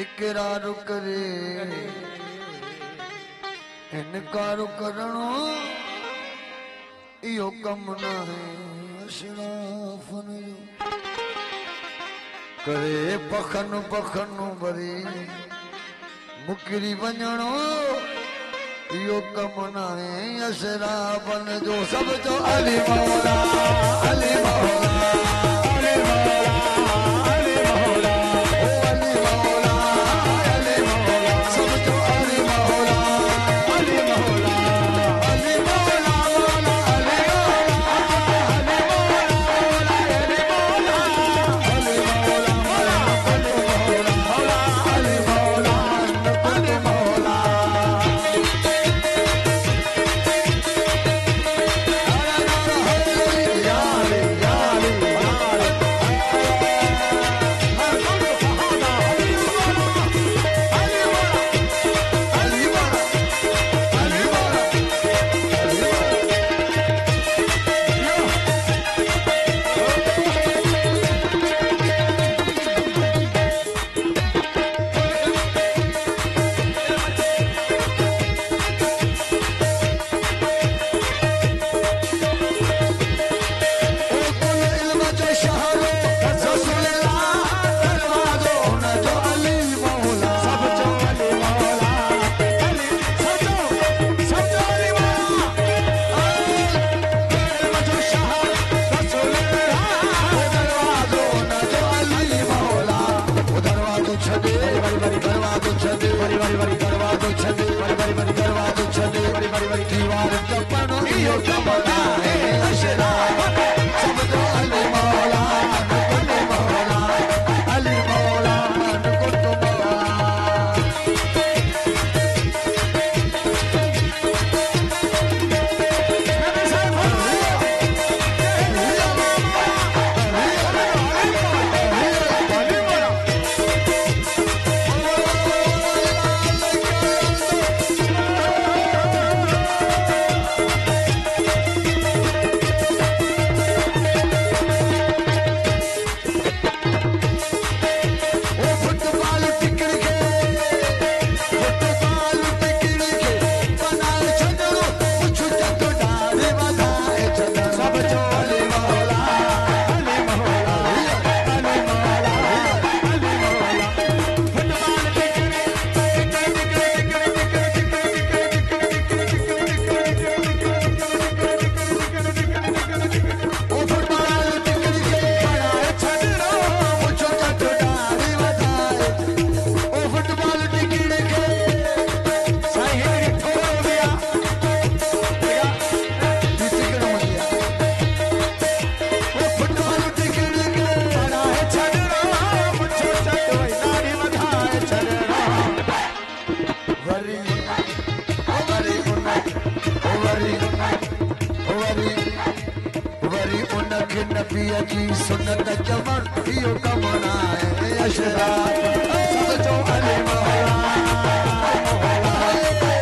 इकरार करे इनकार करणो इहो कम न है अशराफन करे पखन पखन भरी मुकरी वञणो इहो कम न है अशराफन जो सब जो अली मौला अली मौला अली मौला अली मौला अली मौला अली मौला सब जो अली मौला अली मौला अली मौला मौला अली मौला अली मौला अली मौला अली मौला अली मौला अली मौला नबिया की सुन्नत जमन इहो कम न आहे अशराफ सब जो अली मौला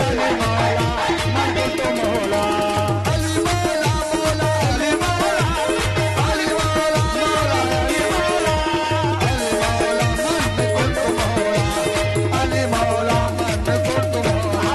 अली मौला मन तो मौला अली मौला मौला अली मौला अली मौला मौला अली मौला अली मौला मन तो मौला अली मौला मन तो मौला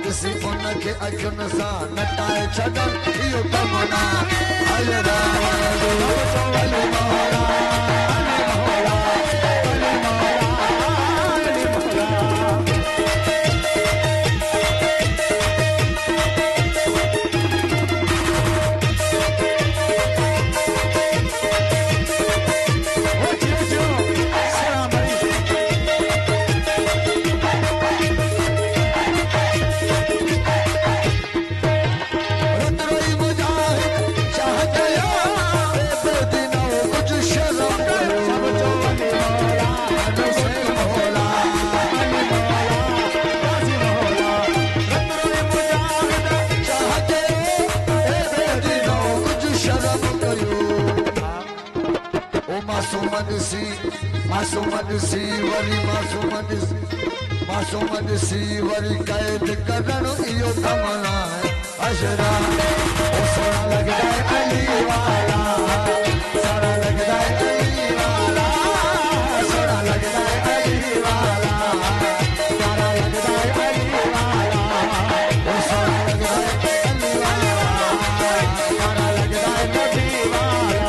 किसी उनके अखियुनि सां नटाए छॾनि इहो कम न आहे मासूमत सी वरी कैद करण इहो कम नाहे अशरा ओ सोना लगदा है अली वाला सोना लगदा है अली वाला सोना लगदा है अली वाला प्यारा लगदा है अली वाला ओ सोना लगदा है अली वाला प्यारा लगदा है नबी वाला